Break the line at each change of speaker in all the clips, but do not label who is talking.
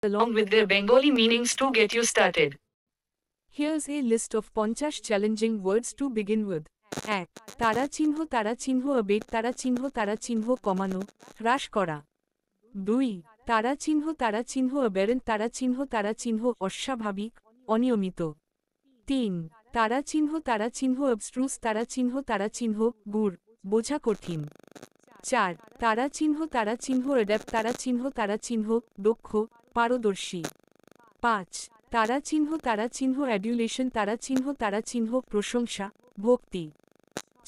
along with their Bengali meanings to get you started.
Here's a list of 50 challenging words to begin with. 1. তারা চিহ্ন আবেগ তারা চিহ্ন কমানো হ্রাস করা। 2. তারা চিহ্ন অ্যাবেরেন্ট তারা চিহ্ন অস্বাভাবিক অনিয়মিত। 3. তারা চিহ্ন অবস্ট্রুস তারা চিহ্ন গুড় বোঝা কঠিন। 4. তারা চিহ্ন অ্যাডাপ্ট তারা চিহ্ন দক্ষ পারদর্শী। 5. তারা চিহ্ন অ্যাডুলেশন তারা চিহ্ন প্রশংসা ভক্তি।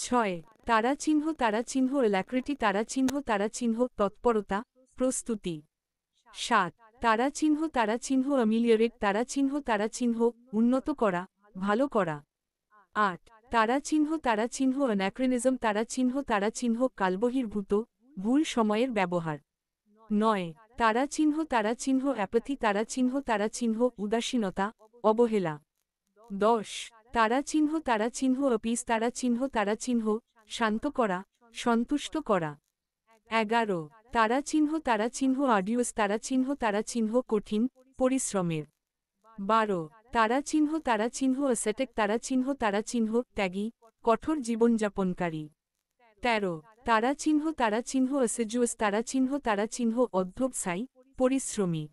6. তারা চিহ্ন অ্যালাক্রিটি তারা চিহ্ন তৎপরতা প্রস্তুতি। 7. তারা চিহ্ন অ্যামিলিয়রেট তারা চিহ্ন উন্নত করা ভালো করা। 8. তারা চিহ্ন অ্যানাক্রোনিজম তারা চিহ্ন কালবহির্ভূত ভুল সময়ের ব্যবহার। 9. তারা চিহ্ন অ্যাপাথি তারা চিহ্ন উদাসীনতা অবহেলা। 10. তারা চিহ্ন অপিস তারা চিহ্ন শান্ত করা সন্তুষ্ট করা। 11. তারা চিহ্ন আর্ডিউস তারা চিহ্ন কঠিন পরিশ্রমের। 12. তারা চিহ্ন অ্যাসেটেক তারা চিহ্ন ত্যাগী কঠোর জীবনযাপনকারী। 13. তারা চিহ্ন অ্যাসিজুয়াস তারা চিহ্ন অধ্যবসায়ী পরিশ্রমী।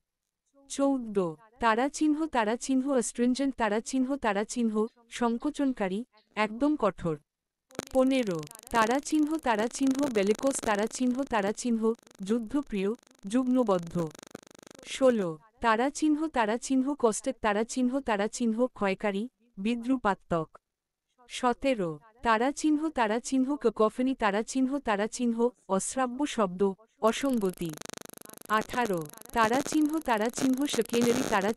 14. তারা চিহ্ন অ্যাস্ট্রিনজেন্ট তারা চিহ্ন সংকোচনকারী একদম কঠোর। 15. তারা চিহ্ন বেলিকোস তারা চিহ্ন যুদ্ধপ্রিয় যুগ্মবদ্ধ। 16. তারা চিহ্ন কস্টেক তারা চিহ্ন ক্ষয়কারী বিদ্রুপাত্মক। 17. তারা চিহ্ন কফেনি তারা চিহ্ন অশ্রাব্য শব্দ অসঙ্গতি। 18. তারা চিহ্ন শকেলেরি তারা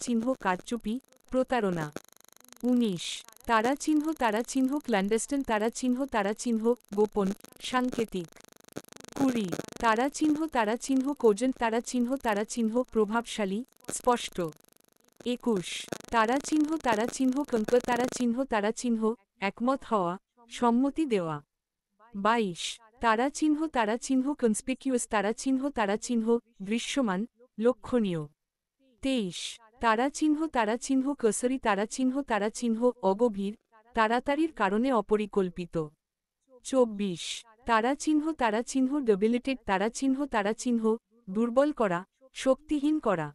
চিহ্ন কারচুপি প্রতারণা। 19. তারা চিহ্ন ক্ল্যান্ডেস্টিন তারা চিহ্ন গোপন সাংকেতিক। 20. তারা চিহ্ন কোজেন্ট তারা চিহ্ন প্রভাবশালী স্পষ্ট। 21. তারা চিহ্ন কঙ্ক তারা চিহ্ন একমত হওয়া সম্মতি দেওয়া। 22. তারা চিহ্ন কনস্পিকিউয়াস তারা চিহ্ন দৃশ্যমান লক্ষণীয়। 23. তারা চিহ্ন কসরি তারা চিহ্ন অগভীর তাড়াতাড়ির কারণে অপরিকল্পিত। 24. তারা চিহ্ন ডেবিলিটেড তারা চিহ্ন দুর্বল করা শক্তিহীন করা।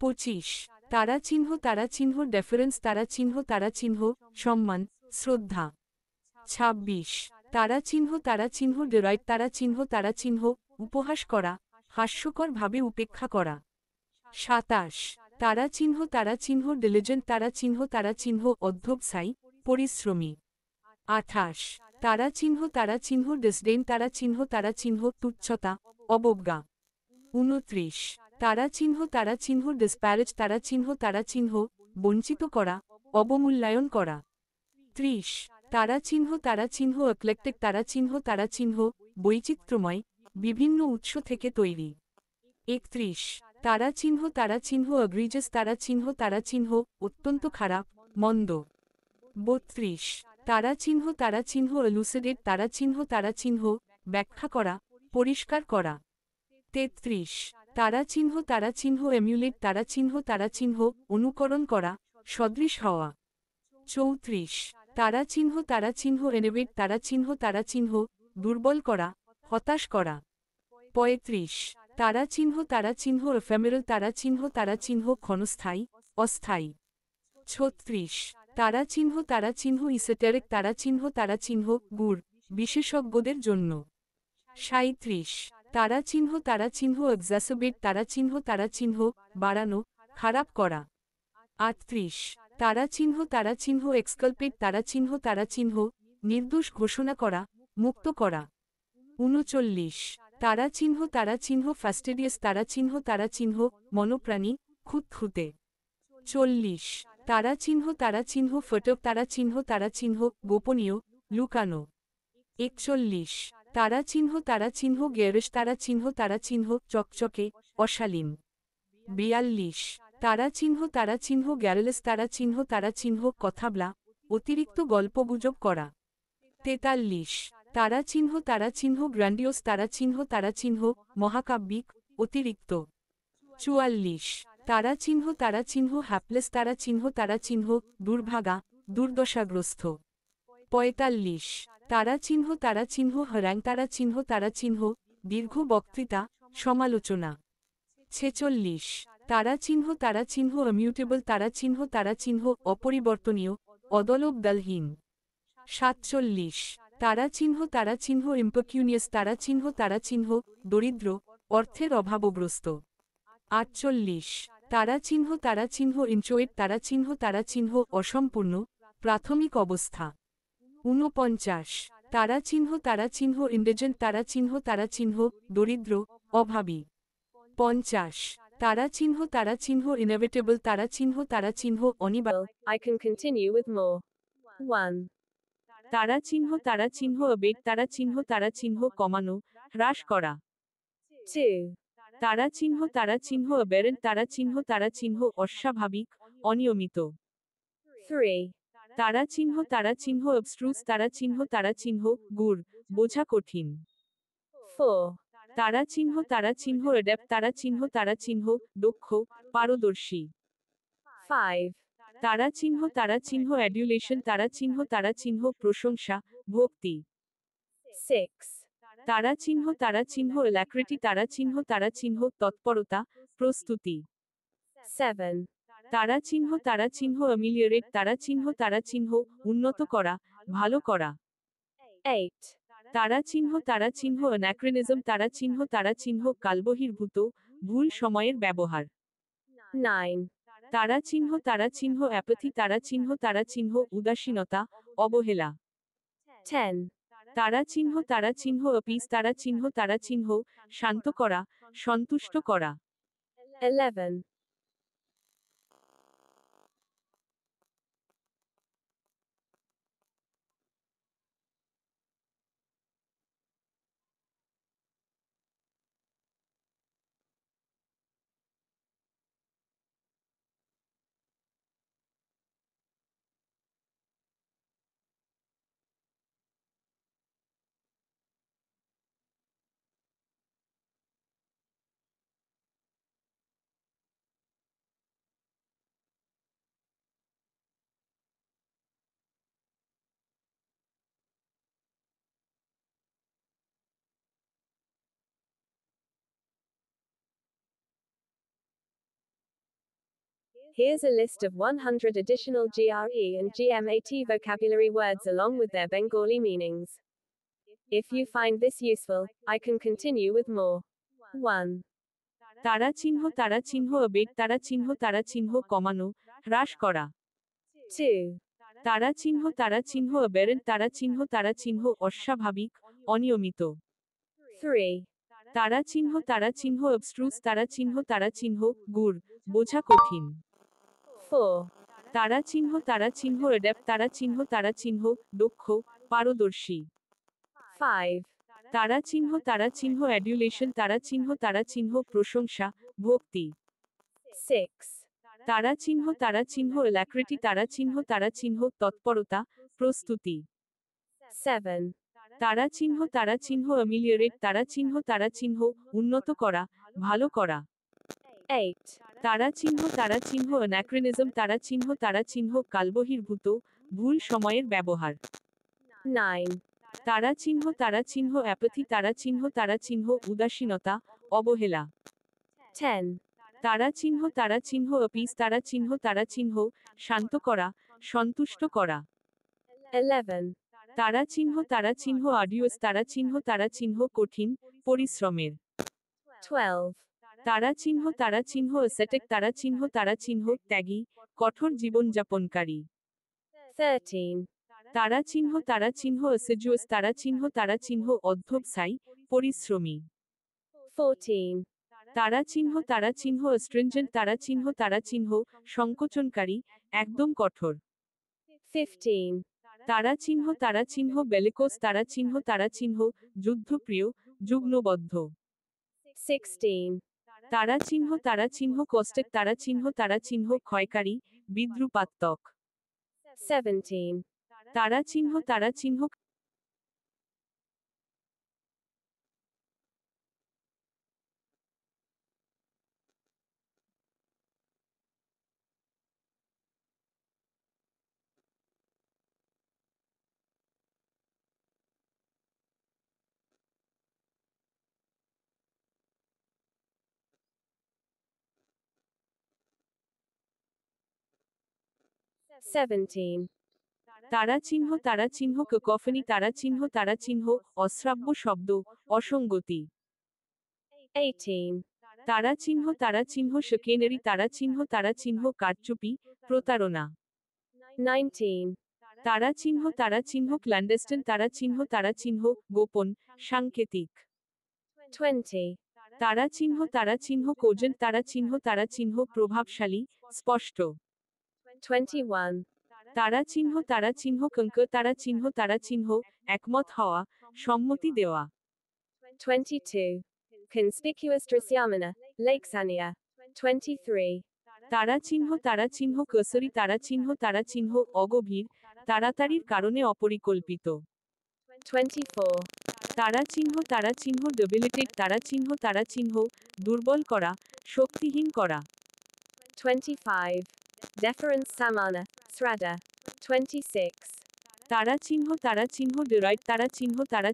25. তারা চিহ্ন ডেফারেন্স তারা চিহ্ন সম্মান শ্রদ্ধা। 26. তারা চিহ্ন ডেরাইট তারা চিহ্ন উপহাস করা হাস্যকরভাবে উপেক্ষা করা। 27. তারা চিহ্ন ডিলিজেন্ট তারা চিহ্ন অধ্যবসায়ী পরিশ্রমী। 28. তারা চিহ্ন ডিসডেইন তারা চিহ্ন তুচ্ছতা অবজ্ঞা। 29. তারা চিহ্ন ডিসপ্যারেজ তারা চিহ্ন বঞ্চিত করা অবমূল্যায়ন করা। 30. তারা চিহ্ন অ্যাক্লেকটিক তারা চিহ্ন বৈচিত্র্যময় বিভিন্ন উৎস থেকে তৈরি। 31. তারা চিহ্ন অ্যাগ্রিজাস তারা চিহ্ন অত্যন্ত খারাপ মন্দ। 32. তারা চিহ্ন এলুসিডেট তারা চিহ্ন ব্যাখ্যা করা পরিষ্কার করা। 33. তারা চিহ্ন এমিউলেট তারা চিহ্ন অনুকরণ করা সদৃশ হওয়া। 34. তারা চিহ্ন এনেবেট তারা চিহ্ন দুর্বল করা হতাশ করা। 35. তারা চিহ্ন এফেমেরাল তারা চিহ্ন ক্ষণস্থায়ী অস্থায়ী। 36. তারা চিহ্ন ইসোটেরিক তারা চিহ্ন গুড় বিশেষজ্ঞদের জন্য। 37. তারা চিহ্ন এক্সাসোবেট তারা চিহ্ন বাড়ানো খারাপ করা। 38. তারা চিহ্ন এক্সকালপেট তারা চিহ্ন নির্দোষ ঘোষণা করা মুক্ত করা। 39. তারা চিহ্ন ফাস্টিডিয়াস তারা চিহ্ন মনোপ্রাণী খুঁতখুঁতে। 40. তারা চিহ্ন ফটক তারা চিহ্ন গোপনীয় লুকানো। 41. তারা চিহ্ন গ্যারেজ তারা চিহ্ন চকচকে অশালীন। 42. তারা চিহ্ন গ্যারেলেস তারা চিহ্ন কথাবলা অতিরিক্ত গল্পগুজব করা। 43. তারা চিহ্ন গ্র্যান্ডিওস তারা চিহ্ন মহাকাব্যিক অতিরিক্ত। 44 তারা চিহ্ন হ্যাপলেস তারা চিহ্ন দুর্ভাগা দুর্দশাগ্রস্ত 45 তারা চিহ্ন হ্যারাং তারা চিহ্ন দীর্ঘ বক্তৃতা সমালোচনা 46 তারা চিহ্ন অমিউটেবল তারা চিহ্ন অপরিবর্তনীয় অদলবদলহীন 47 তারা চিহ্ন ইম্পকিউনিয়াস তারা চিহ্ন দরিদ্র অর্থের অভাবগ্রস্ত 48 তারা চিহ্ন ইনচোয়েট তারা চিহ্ন অসম্পূর্ণ প্রাথমিক অবস্থা 49 তারা চিহ্ন ইন্ডেজেন্ট তারা চিহ্ন দরিদ্র অভাবী 50 তারা চিহ্ন ইনএভিটেবল তারা চিহ্ন অনিবার্য
I can continue with more. 1.
তারা চিহ্ন আবেগ তারা চিহ্ন কমানো হ্রাস করা
2.
তারা চিহ্ন অ্যাবেরেন্ট তারা চিহ্ন অস্বাভাবিক অনিয়মিত
3.
তারা চিহ্ন অবস্ট্রুস তারা চিহ্ন গুড় বোঝা কঠিন
4.
তারা চিহ্ন অ্যাডাপ্ট তারা চিহ্ন দক্ষ পারদর্শী
5.
তারা চিহ্ন অ্যাডুলেশন তারা চিহ্ন প্রশংসা ভক্তি
6.
তারা চিহ্ন অ্যালাক্রিটি তারা চিহ্ন তৎপরতা প্রস্তুতি
7.
তারা চিহ্ন অ্যামিলিওরেট তারা চিহ্ন উন্নত করা ভালো করা
8.
তারা চিহ্ন অ্যানাক্রিনিজম তারা চিহ্ন কালবহির্ভূত ভুল সময়ের ব্যবহার
9.
তারা চিহ্ন অ্যাপাথি তারা চিহ্ন উদাসীনতা অবহেলা
10.
তারা চিহ্ন অপিস তারা চিহ্ন শান্ত করা সন্তুষ্ট করা
11. Here's a list of 100 additional GRE and GMAT vocabulary words along with their Bengali meanings. If you find this useful, I can continue with more. 1.
তারা চিহ্ন আবেগ তারা চিহ্ন কমানো হ্রাস করা
2.
তারা চিহ্ন অ্যাবেরেন্ট তারা চিহ্ন অস্বাভাবিক অনিয়মিত
3.
তারা চিহ্ন অবস্ট্রুস তারা চিহ্ন গুড় বোঝা কঠিন
4.
তারা চিহ্ন অ্যাডাপ্ট তারা চিহ্ন দক্ষ পারদর্শী
5.
তারা চিহ্ন অ্যাডুলেশন তারা চিহ্ন প্রশংসা ভক্তি
6.
তারা চিহ্ন অ্যালাক্রিটি তারা চিহ্ন তৎপরতা প্রস্তুতি
7.
তারা চিহ্ন অ্যামিলিওরেট তারা চিহ্ন উন্নত করা ভালো করা
8.
তারা চিহ্ন অ্যানাক্রিনিজম তারা চিহ্ন কালবহির্ভূত ভুল সময়ের ব্যবহার
9.
তারা চিহ্ন অ্যাপাথি তারা চিহ্ন উদাসীনতা অবহেলা
10.
তারা চিহ্ন অপিস তারা চিহ্ন শান্ত করা সন্তুষ্ট করা
11.
তারা চিহ্ন আডিওস তারা চিহ্ন কঠিন পরিশ্রমের
12.
তারা চিহ্ন অ্যাসেটেক তারা চিহ্ন ত্যাগী কঠোর জীবনযাপনকারী
13.
তারা চিহ্ন অ্যাসিডুয়াস তারা চিহ্ন অধ্যবসায়ী পরিশ্রমী
14.
তারা চিহ্ন অ্যাস্ট্রিনজেন্ট তারা চিহ্ন সংকোচনকারী একদম কঠোর
15.
তারা চিহ্ন বেলিকোস তারা চিহ্ন যুদ্ধপ্রিয় যুগ্নবদ্ধ
16.
তারা চিহ্ন কস্টেক তারা চিহ্ন ক্ষয়কারী বিদ্রুপাত্মক
17.
তারা চিহ্ন
17.
তারা চিহ্ন তারা চিহ্ন কফনি তারা চিহ্ন অশ্রাব্য শব্দ অসঙ্গতি
18.
তারা চিহ্ন সেকেন্ডারি তারা চিহ্ন কারচুপি প্রতারণা
19.
তারা চিহ্ন ক্ল্যান্ডেস্টিন তারা চিহ্ন গোপন সাংকেতিক
20.
তারা চিহ্ন কোজেন্ট তারা চিহ্ন প্রভাবশালী স্পষ্ট
21.
তারা চিহ্ন কঙ্ক তারা চিহ্ন একমত হওয়া সম্মতি দেওয়া
22. Conspicuous Drasyamana, Lakesania. 23.
তারা চিহ্ন কসরি তারা চিহ্ন অগভীর তাড়াতাড়ির কারণে অপরিকল্পিত
24.
তারা চিহ্ন ডেবিলিটেড তারা চিহ্ন দুর্বল করা শক্তিহীন করা
25. Deference Samana, Srada. 26.
তারা চিহ্ন ডিরাইভ তারা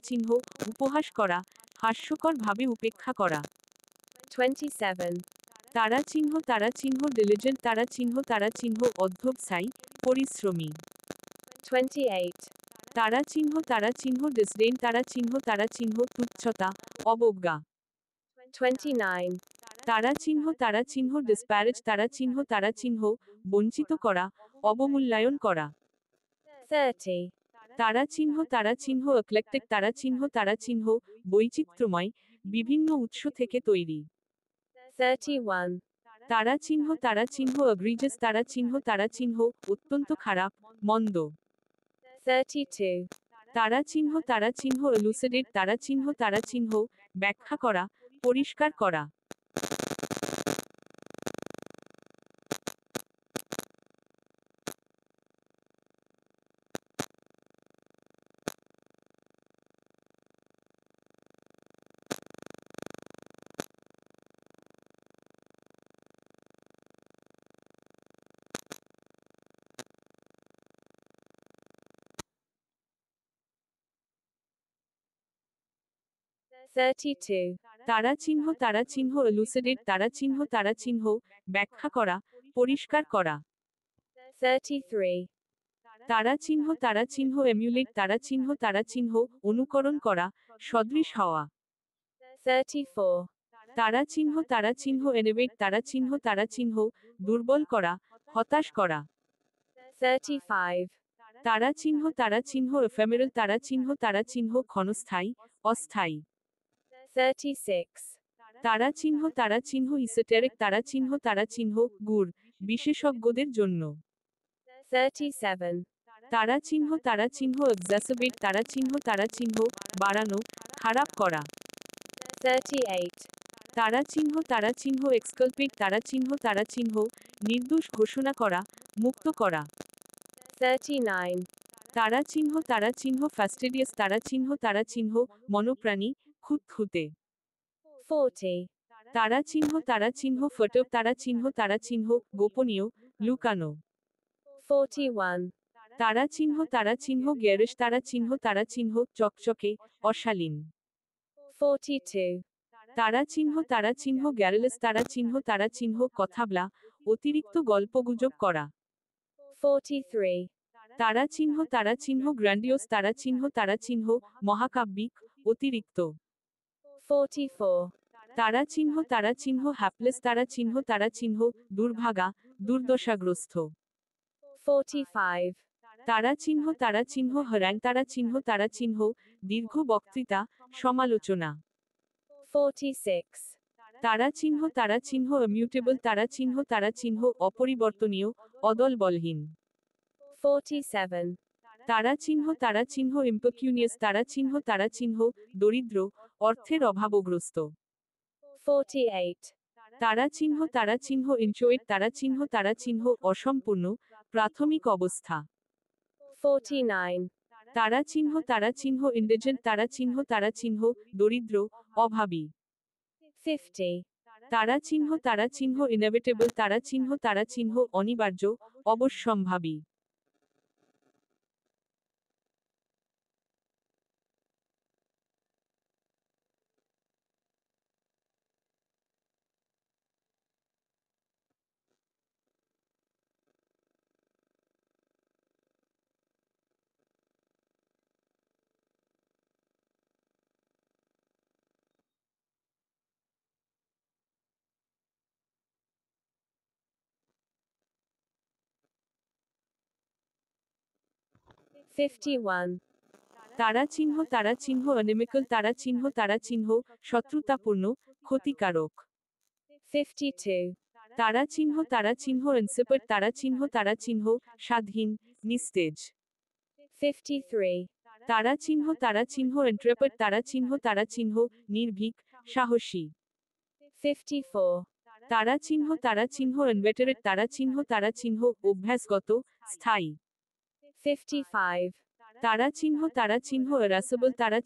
চিহ্ন উপহাস করা হাস্যকর ভাবে উপেক্ষা করা
27.
তারা চিহ্ন ডিলিজেন্ট তারা চিহ্ন অধ্যবসায়ী পরিশ্রমী
28.
তারা চিহ্ন ডিসডেন তারা চিহ্ন তুচ্ছতা অবজ্ঞা
29.
তারা চিহ্ন ডিসপ্যারেজ তারা চিহ্ন বঞ্চিত করা অবমূল্যায়ন করা
30.
তারা চিহ্ন এক্লেকটিক তারা চিহ্ন বৈচিত্র্যময় বিভিন্ন উৎস থেকে তৈরি
31.
তারা চিহ্ন অগ্রিজাস তারা চিহ্ন অত্যন্ত খারাপ মন্দ
32.
তারা চিহ্ন এলুসিডেট তারা চিহ্ন ব্যাখ্যা করা পরিষ্কার করা32. তারা চিহ্ন এলুসিডেট তারা চিহ্ন ব্যাখ্যা করা পরিষ্কার করা
33.
তারা চিহ্ন এমুলেট তারা চিহ্ন অনুকরণ করা সদৃশ হওয়া
34.
তারা চিহ্ন এনিভেট তারা চিহ্ন দুর্বল করা হতাশ করা
35.
তারা চিহ্ন এফেমেরাল তারা চিহ্ন ক্ষণস্থায়ী অস্থায়ী
36.
তারা চিহ্ন ইসোটেরিক তারা চিহ্ন গুড় বিশেষজ্ঞদের জন্য
37.
তারা চিহ্ন এক্সাসেবেট তারা চিহ্ন বাড়ানো খারাপ করা
38.
তারা চিহ্ন এক্সকালপেট তারা চিহ্ন নির্দোষ ঘোষণা করা মুক্ত করা
39.
তারা চিহ্ন ফাস্টিডিয়াস তারা চিহ্ন মনোপ্রাণী খুঁতখুঁতে
40.
তারা চিহ্ন ফটক তারা চিহ্ন গোপনীয় লুকানো
41.
তারা চিহ্ন গ্যারেশ তারা চিহ্ন চকচকে অশালীন
42.
তারা চিহ্ন গ্যারেলেস তারা চিহ্ন কথাবলা অতিরিক্ত গল্পগুজব করা
43.
তারা চিহ্ন গ্র্যান্ডিওস তারা চিহ্ন মহাকাব্যিক অতিরিক্ত
44.
তারা চিহ্ন হ্যাপলেস তারা চিহ্ন দুর্ভাগা দুর্দশাগ্রস্ত
45.
তারা চিহ্ন হ্যারাং তারা চিহ্ন দীর্ঘ বক্তৃতা সমালোচনা
46.
তারা চিহ্ন ইমিউটেবল তারা চিহ্ন অপরিবর্তনীয় অদলবলহীন
47.
তারা চিহ্ন ইম্পকিউনিয়াস তারা চিহ্ন দরিদ্র অর্থের অভাবগ্রস্ত
48.
তারা চিহ্ন ইনচোয়েট তারা চিহ্ন অসম্পূর্ণ প্রাথমিক অবস্থা
49.
তারা চিহ্ন ইন্ডিজেন্ট তারা চিহ্ন দরিদ্র অভাবী
50.
তারা চিহ্ন ইনএভিটেবল তারা চিহ্ন অনিবার্য অবশ্যম্ভাবী
51.
তারা চিহ্ন অ্যানিমিক্যাল তারা চিহ্ন শত্রুতাপূর্ণ ক্ষতিকারক
52.
তারা চিহ্ন ইনসিপার তারা চিহ্ন স্বাধীন নিস্তেজ
53.
তারা চিহ্ন এন্ট্রেপার তারা চিহ্ন নির্ভীক সাহসী
54.
তারা চিহ্ন ইনভেটারেট তারা চিহ্ন অভ্যাসগত স্থায়ী
55.
তারা চিহ্ন এরাসেবল তারা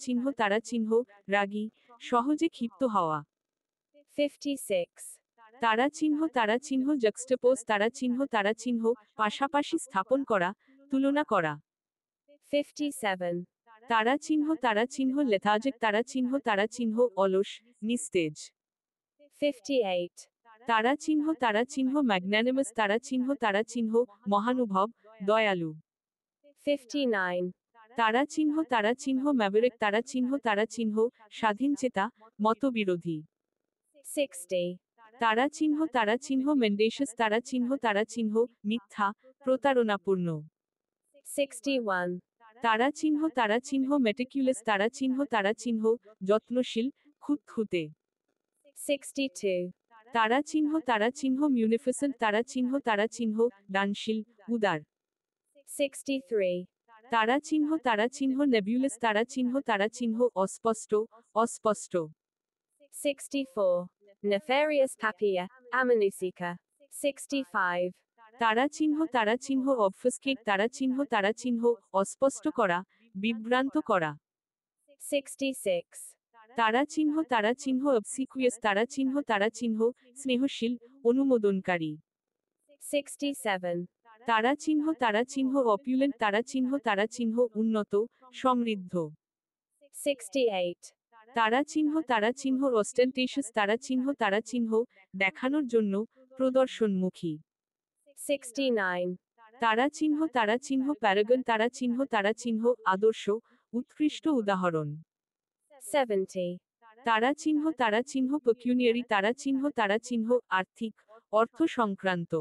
চিহ্ন রাগী সহজে ক্ষিপ্ত হওয়া
56.
তারা চিহ্ন জাক্সটাপোজ তারা চিহ্ন পাশাপাশি স্থাপন করা তুলনা করা
57.
তারা চিহ্ন লেথার্জিক তারা চিহ্ন অলস নিস্তেজ
58.
তারা চিহ্ন ম্যাগনানিমাস তারা চিহ্ন মহানুভব দয়ালু
59.
তারা চিহ্ন ম্যাভেরিক তারা চিহ্ন স্বাধীনচেতা মতবিরোধী
60.
তারা চিহ্ন মেন্ডেশাস তারা চিহ্ন মিথ্যা প্রতারণাপূর্ণ
61.
তারা চিহ্ন মেটিকুলাস তারা চিহ্ন যত্নশীল খুঁতখুঁতে
62.
তারা চিহ্ন মিউনিফিসেন্ট তারা চিহ্ন দানশীল উদার
63.
তারা চিহ্ন নেবিউলাস তারা চিহ্ন অস্পষ্ট
64. Nefarious Papilla, Amanusica. 65.
তারা চিহ্ন অবফাস্কেট তারা চিহ্ন অস্পষ্ট করা বিভ্রান্ত করা
66.
তারা চিহ্ন অবসিকুয়াস তারা চিহ্ন স্নেহশীল অনুমোদনকারী
67.
তারা চিহ্ন অপুলেন্ট তারা চিহ্ন উন্নত সমৃদ্ধ
68.
তারা চিহ্ন অস্টেন্টেশাস তারা চিহ্ন দেখানোর জন্য প্রদর্শনমুখী
69.
তারা চিহ্ন প্যারাগন তারা চিহ্ন আদর্শ উৎকৃষ্ট উদাহরণ
70.
তারা চিহ্ন পেকিউনিয়ারি তারা চিহ্ন আর্থিক অর্থ সংক্রান্ত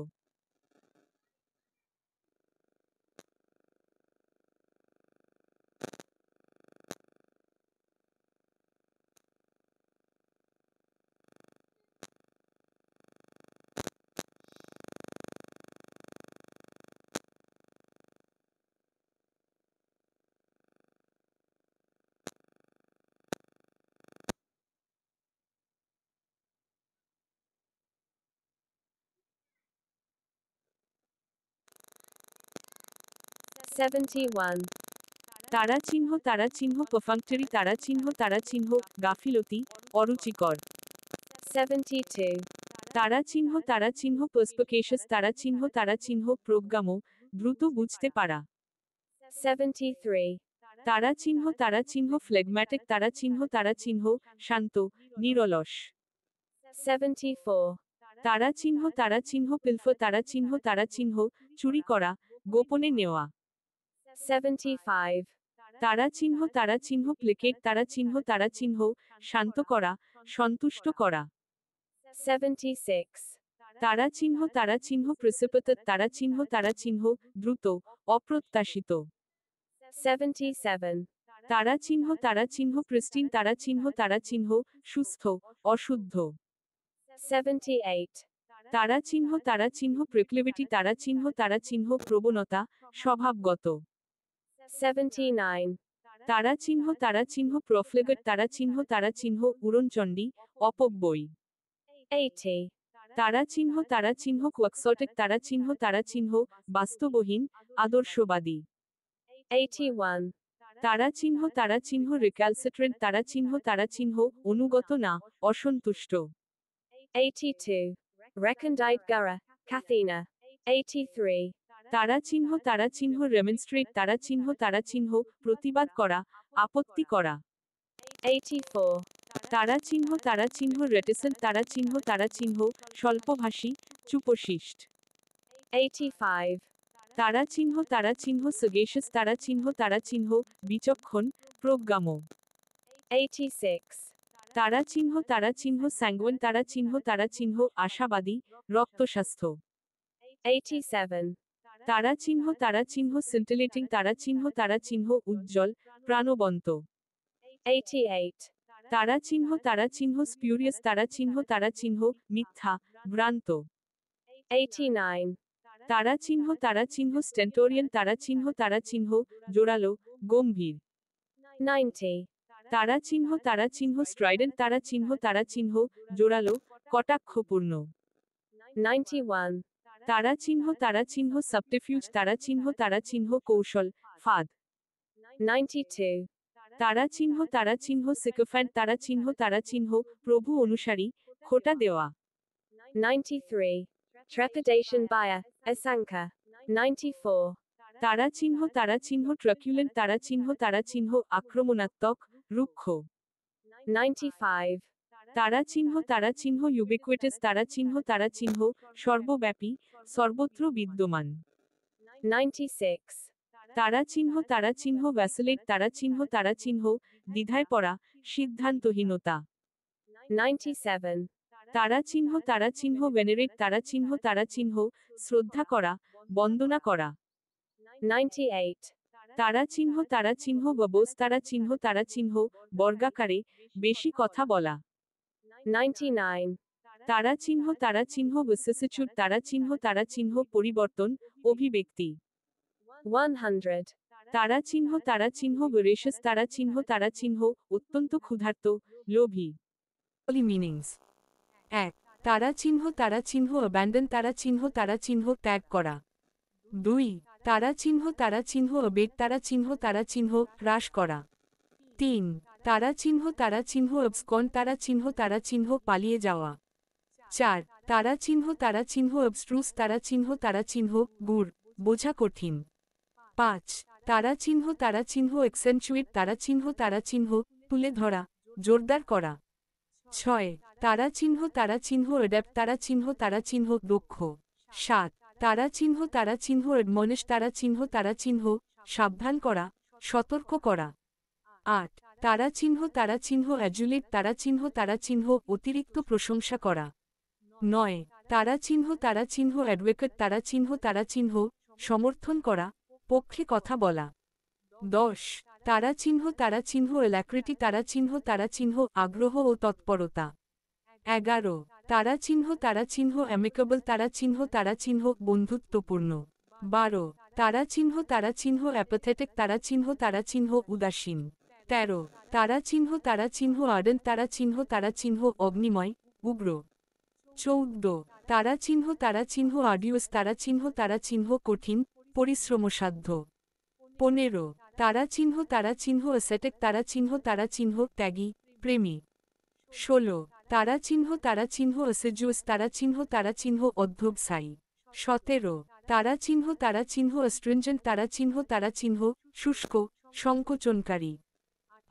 Seventy-one.
তারা চিহ্ন পারফাংক্টরি তারা চিহ্ন গাফিলতি অরুচিকর
72.
তারা চিহ্ন পার্সপিকেশাস তারা চিহ্ন প্রজ্ঞাম দ্রুত বুঝতে পারা
73.
তারা চিহ্ন ফ্লেগম্যাটিক তারা চিহ্ন শান্ত নিরলস
74.
তারা চিহ্ন পিলফ তারা চিহ্ন চুরি করা গোপনে নেওয়া
75.
তারা চিহ্ন প্লেকেট তারা চিহ্ন শান্ত করা সন্তুষ্ট করা
76.
তারা চিহ্ন প্রেসিপিটেট তারা চিহ্ন দ্রুত অপ্রত্যাশিত
77.
তারা চিহ্ন প্রিস্টিন তারা চিহ্ন সুস্থ অশুদ্ধ
78.
তারা চিহ্ন প্রিক্লিভিটি তারা চিহ্ন প্রবণতা স্বভাবগত
79.
তারা চিহ্ন প্রফ্লেগেট তারা চিহ্ন উড়নচণ্ডী অপব্যয়
80.
তারা চিহ্ন কোয়াক্সটিক তারা চিহ্ন বাস্তবহীন আদর্শবাদী
81.
তারা চিহ্ন রিক্যালসিট্রেন্ট তারা চিহ্ন অনুগত না অসন্তুষ্ট
82. Recondite Gura, Kathina. 83.
তারা চিহ্ন রেমিনস্ট্রেট তারা চিহ্ন প্রতিবাদ করা আপত্তি করা
84.
তারা চিহ্ন রেটিসেন্ট তারা চিহ্ন স্বল্পভাষী চুপশিষ্ট
85.
তারা চিহ্ন সগেশাস তারা চিহ্ন বিচক্ষণ প্রজ্ঞাম
86.
তারা চিহ্ন স্যাঙ্গুইন তারা চিহ্ন আশাবাদী রক্তস্বাস্থ্য
87.
তারা চিহ্ন scintillating তারা চিহ্ন উজ্জ্বল প্রাণবন্ত
88.
তারা চিহ্ন spurious তারা চিহ্ন মিথ্যা ভ্রান্ত
89.
তারা চিহ্ন stentorian তারা চিহ্ন জোরালো গম্ভীর
90.
তারা চিহ্ন strident তারা চিহ্ন জোরালো কটাক্ষপূর্ণ
91.
তারা চিহ্ন subterfuge তারা চিহ্ন কৌশল ফাঁদ
92.
তারা চিহ্ন sycophant তারা চিহ্ন প্রভু অনুসারী খোটা দেওয়া
93. Trepidation by Asanka. 94.
তারা চিহ্ন truculent তারা চিহ্ন আক্রমণাত্মক রুক্ষ
95.
তারা চিহ্ন ubiquitous তারা চিহ্ন সর্বব্যাপী সর্বত্র বিদ্যমান
96.
তারা চিহ্ন vacillate তারা চিহ্ন দ্বিধায় পড়া সিদ্ধান্তহীনতা
97.
তারা চিহ্ন venerate তারা চিহ্ন শ্রদ্ধা করা বন্দনা করা
98.
তারা চিহ্ন verbose তারা চিহ্ন বর্গাকারে বেশি কথা বলা
99.
তারা চিহ্ন vicissitude তারা চিহ্ন পরিবর্তন অভিব্যক্তি
100.
তারা চিহ্ন voracious তারা চিহ্ন অত্যন্ত ক্ষুধার্ত লোভী মিনিংস 1 তারা চিহ্ন abandon তারা চিহ্ন ত্যাগ করা 2 তারা চিহ্ন abet তারা চিহ্ন হ্রাস করা 3 তারা চিহ্ন abscond তারা চিহ্ন পালিয়ে যাওয়া 4 তারা চিহ্ন abstruse তারা চিহ্ন গুড় বোঝা কঠিন 5 তারা চিহ্ন accentuate তারা চিহ্ন তুলে ধরা জোরদার করা 6 তারা চিহ্ন adapt তারা চিহ্ন দক্ষ 7 তারা চিহ্ন admonish তারা চিহ্ন সাবধান করা সতর্ক করা 8 তারা চিহ্ন adulate তারা চিহ্ন অতিরিক্ত প্রশংসা করা 9 তারা চিহ্ন advocate তারা চিহ্ন সমর্থন করা পক্ষে কথা বলা 10 তারা চিহ্ন alacrity তারা চিহ্ন আগ্রহ ও তৎপরতা 11 তারা চিহ্ন amicable তারা চিহ্ন বন্ধুত্বপূর্ণ 12 তারা চিহ্ন apathetic তারা চিহ্ন উদাসীন 13 তারা চিহ্ন ardent তারা চিহ্ন অগ্নিময় উগ্র 14 তারা চিহ্ন arduous তারা চিহ্ন কঠিন পরিশ্রমসাধ্য 15 তারা চিহ্ন ascetic তারা চিহ্ন ত্যাগী প্রেমী 16 তারা চিহ্ন assiduous তারা চিহ্ন অধ্যবসায়ী 17 তারা চিহ্ন astringent তারা চিহ্ন শুষ্ক সংকোচনকারী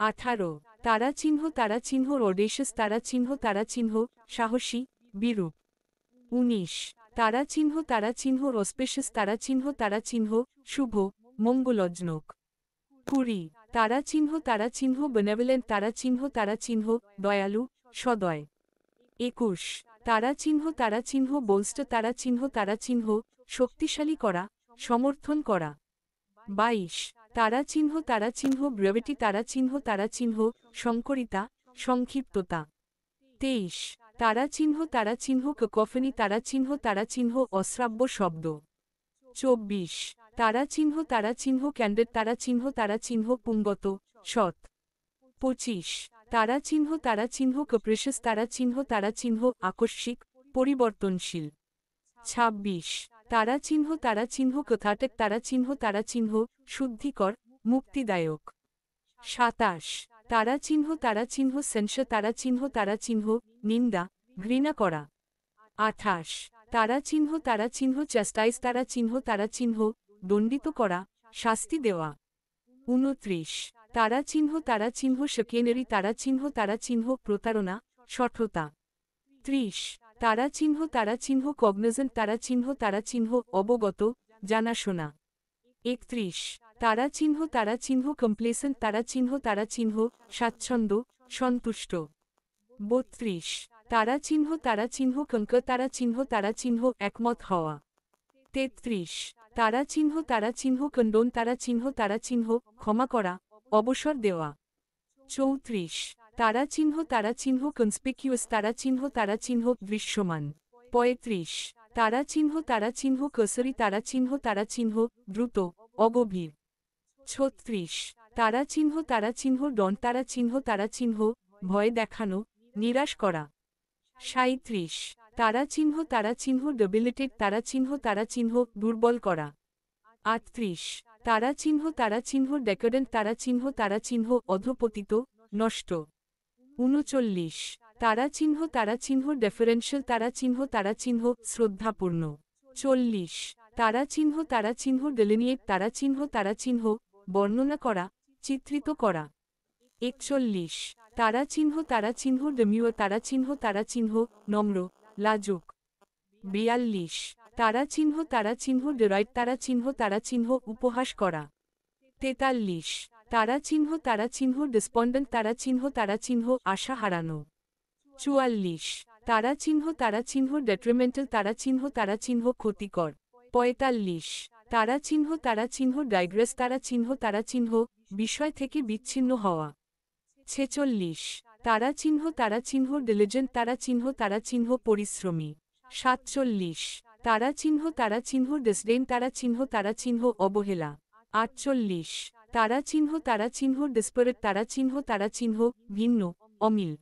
18 তারা চিহ্ন audacious তারা চিহ্ন সাহসী বিরূপ 19 তারা চিহ্ন auspicious তারা চিহ্ন শুভ মঙ্গলজনক 20 তারা চিহ্ন benevolent তারা চিহ্ন দয়ালু সদয় 21 তারা চিহ্ন bolster তারা চিহ্ন শক্তিশালী করা সমর্থন করা 22 তারা চিহ্ন brevity তারা চিহ্ন সংকরিতা সংক্ষিপ্ততা 23 তারা চিহ্ন cacophony তারা চিহ্ন অশ্রাব্য শব্দ 24 তারা চিহ্ন candid তারা চিহ্ন পুঙ্গত সৎ 25 তারা চিহ্ন capricious তারা চিহ্ন আকস্মিক পরিবর্তনশীল 26 তারা চিহ্ন cathartic তারা চিহ্ন শুদ্ধিকর মুক্তিদায়ক 27 তারা চিহ্ন censure তারা চিহ্ন নিন্দা ঘৃণা করা 28 তারা চিহ্ন chastise তারা চিহ্ন দণ্ডিত করা শাস্তি দেওয়া 29 তারা চিহ্ন chicanery তারা চিহ্ন প্রতারণা শঠতা 30 তারা চিহ্ন cognizant তারা চিহ্ন অবগত জানাশোনা 31 তারা চিহ্ন complacent তারা চিহ্ন স্বাচ্ছন্দ্য সন্তুষ্ট 32 তারা চিহ্ন conquer তারা চিহ্ন একমত হওয়া 33 তারা চিহ্ন কন্ডোন তারা চিহ্ন ক্ষমা করা অবসর দেওয়া। 34 তারা চিহ্ন কনস্পিকিউয়াস তারা চিহ্ন দৃশ্যমান। 35 তারা চিহ্ন কার্সরি তারা চিহ্ন দ্রুত অগভীর। 36 তারা চিহ্ন ডন তারা চিহ্ন ভয় দেখানো নিরাশ করা। 37 তারা চিহ্ন ডেবিলিটেড তারা চিহ্ন দুর্বল করা। 38 তারা চিহ্ন ডেকাডেন্ট তারা চিহ্ন অধপতিত নষ্ট। 39 তারা চিহ্ন ডেফারেন্সিয়াল তারা চিহ্ন শ্রদ্ধাপূর্ণ। 40 তারা চিহ্ন ডেলিনিয়েট তারা চিহ্ন বর্ণনা করা চিত্রিত করা। 41 তারা চিহ্ন ডেমিউর তারা চিহ্ন নম্র লাজুক। 42 তারা চিহ্ন ডেরাইট তারা চিহ্ন উপহাস করা। 43 তারা চিহ্ন ডিসপন্ডেন্ট তারা চিহ্ন আশা হারানো। 44 তারা চিহ্ন ডেট্রিমেন্টাল তারা চিহ্ন ক্ষতিকর। 45 তারা চিহ্ন ডাইগ্রেস তারা চিহ্ন বিষয় থেকে বিচ্ছিন্ন হওয়া। 46 তারা চিহ্ন ডিলিজেন্ট তারা চিহ্ন পরিশ্রমী। 47 তারা চিহ্ন ডিসডেইন তারা চিহ্ন অবহেলা। 48 তারা চিহ্ন ডিসপারেট তারা চিহ্ন ভিন্ন অমিল।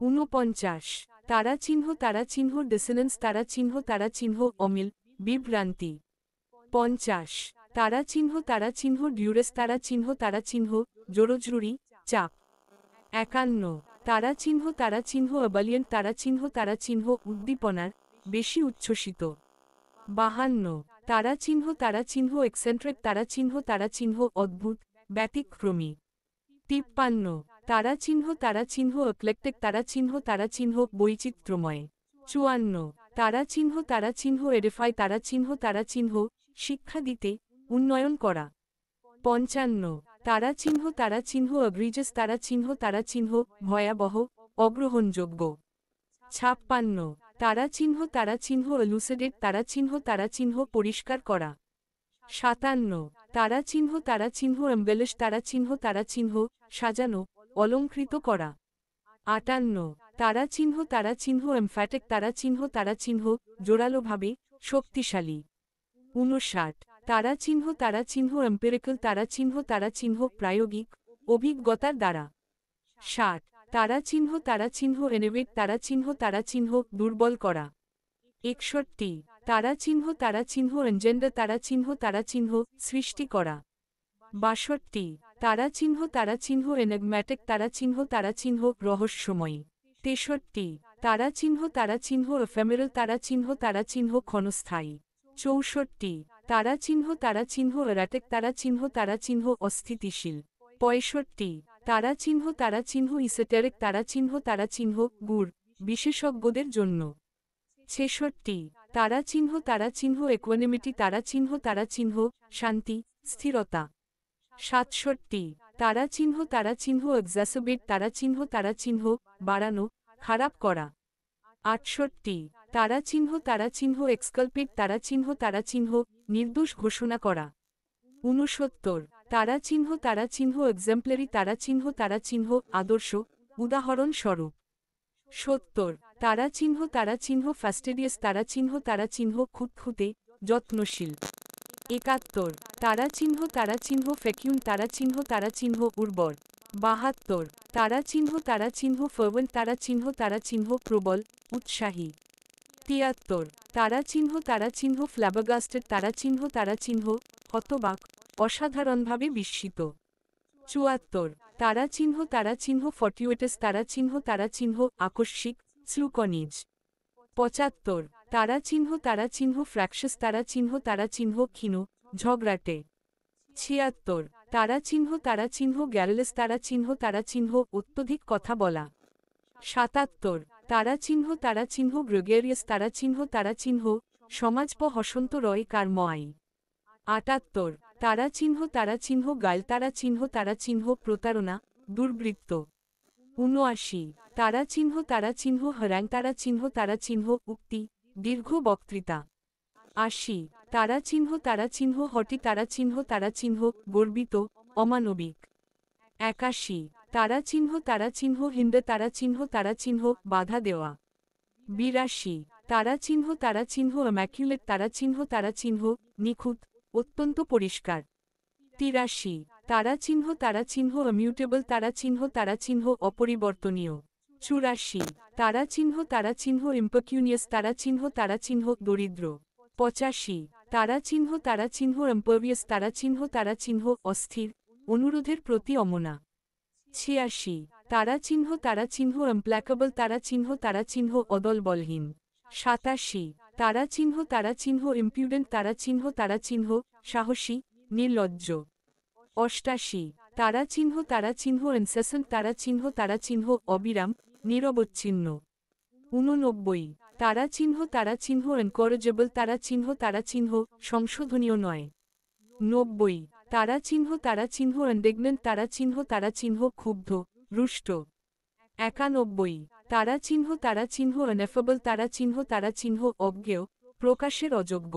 49 তারা চিহ্ন ডিসোনেন্স তারা চিহ্ন অমিল বিভ্রান্তি। 50 তারা চিহ্ন ডিউরেস তারা চিহ্ন জোরজরুরি চাপ। 51 তারা চিহ্ন অ্যাবালিয়েন্ট তারা চিহ্ন উদ্দীপনার বেশি উচ্ছ্বসিত। 52 তারা চিহ্ন এক্সেন্ট্রিক তারা চিহ্ন অদ্ভুত ব্যতিক্রমী। 53 তারা চিহ্ন এক্লেকটিক তারা চিহ্ন বৈচিত্র্যময়। 54 তারা চিহ্ন এডিফাই তারা চিহ্ন শিক্ষা দিতে উন্নয়ন করা। 55 তারা চিহ্ন অগ্রিজাস তারা চিহ্ন ভয়াবহ অগ্রহণযোগ্য। 56 তারা চিহ্ন এলুসিডেট তারা চিহ্ন পরিষ্কার করা। 57 তারা চিহ্ন এমবেলিশ তারা চিহ্ন সাজানো অলঙ্কৃত করা। 58 তারা চিহ্ন এমফ্যাটিক তারা চিহ্ন জোরালোভাবে শক্তিশালী। 59 তারা চিহ্ন এম্পিরিক্যাল তারা চিহ্ন প্রায়োগিক অভিজ্ঞতার দ্বারা। 60 তারা চিহ্ন এনোভেট তারা চিহ্ন দুর্বল করা। 61 তারা চিহ্ন এনজেন্ডার তারা চিহ্ন সৃষ্টি করা। 62 তারা চিহ্ন এনগম্যাটিক তারা চিহ্ন রহস্যময়ী। 63 তারা চিহ্ন এফেমেরাল তারা চিহ্ন ক্ষণস্থায়ী। 64 তারা চিহ্ন এরাটিক তারা চিহ্ন অস্থিতিশীল। 65 তারা চিহ্ন ইসোটেরিক তারা চিহ্ন গুড় বিশেষজ্ঞদের জন্য। 66 তারা চিহ্ন ইকুয়ানিমিটি তারা চিহ্ন শান্তি স্থিরতা। 67 তারা চিহ্ন এক্সাসোবেট তারা চিহ্ন বাড়ানো খারাপ করা। 68 তারা চিহ্ন এক্সকালপেট তারা চিহ্ন নির্দোষ ঘোষণা করা। 69 তারা চিহ্ন এক্সাম্পলারি তারা চিহ্ন আদর্শ উদাহরণ স্বরূপ। 70 তারা চিহ্ন ফাস্টিডিয়াস তারা চিহ্ন খুঁতখুঁতে যত্নশীল। 71 তারা চিহ্ন ফেকিউন তারা চিহ্ন উর্বর। 72 তারা চিহ্ন ফার্ভেন্ট তারা চিহ্ন প্রবল উৎসাহী। 73 তারা চিহ্ন ফ্ল্যাবাগাস্টেড তারা চিহ্ন হতবাক অসাধারণভাবে বিস্মিত। 74 তারা চিহ্ন ফর্টিউটাস তারা চিহ্ন আকস্মিক স্লুকনিজ। 75 তারা চিহ্ন ফ্র্যাকশাস তারা চিহ্ন ক্ষীণ ঝগড়াটে। 76 তারা চিহ্ন গ্যারলেস তারা চিহ্ন অত্যধিক কথা বলা। 77 তারা চিহ্ন গ্রেগেরিয়াস তারা চিহ্ন সমাজপ হসন্ত রয় কার্মআই। 78 তারা চিহ্ন গাইল তারা চিহ্ন প্রতারণা দুর্বৃত্ত। 79 তারা চিহ্ন হ্যারাং তারা চিহ্ন উক্তি দীর্ঘ বক্তৃতা। 80 তারা চিহ্ন হটি তারা চিহ্ন গর্বিত অমানবিক। 81 তারা চিহ্ন হিন্দে তারা চিহ্ন বাধা দেওয়া। 82 তারা চিহ্ন ইম্যাকুলেট তারা চিহ্ন নিখুঁত অত্যন্ত পরিষ্কার। 83 তারা চিহ্ন ইমিউটেবল তারা চিহ্ন অপরিবর্তনীয়। 84 তারা চিহ্ন ইম্পেকিউনিয়াস তারা চিহ্ন দরিদ্র। 85 তারা চিহ্ন ইম্পারভিয়াস তারা চিহ্ন অস্থির অনুরোধের প্রতি অমনা। 86 তারা চিহ্ন ইমপ্ল্যাকেবল তারা চিহ্ন অদলবলহীন। 87 তারা চিহ্ন ইম্পিউডেন্ট তারা চিহ্ন সাহসী নির্লজ্জ। 88 তারা চিহ্ন ইনসেসেন্ট তারা চিহ্ন অবিরাম নিরবচ্ছিন্ন। 89 তারা চিহ্ন এনকরেজেবল তারা চিহ্ন সংশোধনীয় নয়। 90 তারা চিহ্ন ইনডিগনেন্ট তারা চিহ্ন ক্ষুব্ধ রুষ্ট। 91 তারা চিহ্ন ইনএফেবল তারা চিহ্ন অজ্ঞেয় প্রকাশের অযোগ্য।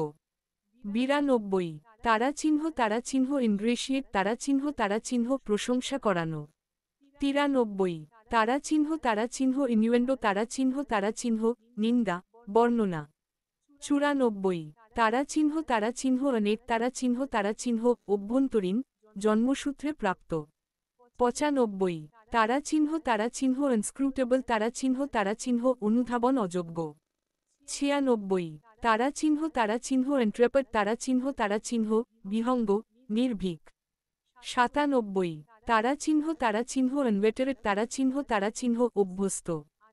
92 তারা চিহ্ন ইনগ্রেশিয়েট তারা চিহ্ন প্রশংসা করানো। 93 তারা চিহ্ন ইনুয়েন্ডো তারা চিহ্ন নিন্দা বর্ণনা। 94 তারা চিহ্ন অনেক তারা চিহ্ন অভ্যন্তরীণ জন্মসূত্রে প্রাপ্ত। 95 তারা চিহ্ন ইনস্ক্রুটেবল তারা চিহ্ন অনুধাবন অযোগ্য। 96 তারা চিহ্ন এন্ট্রেপেড তারা চিহ্ন বিহঙ্গ নির্ভীক। 97 তারা চিহ্ন ইনভেটেরেট তারা চিহ্ন অভ্যস্ত।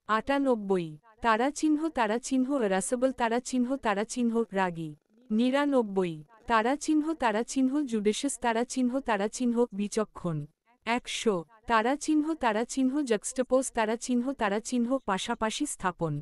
98 তারা চিহ্ন এরাসেবল তারা চিহ্ন রাগী। 99 তারা চিহ্ন জুডিশিয়াস তারা চিহ্ন বিচক্ষণ। 100 তারা চিহ্ন জাক্সটাপোজ তারা চিহ্ন পাশাপাশি স্থাপন।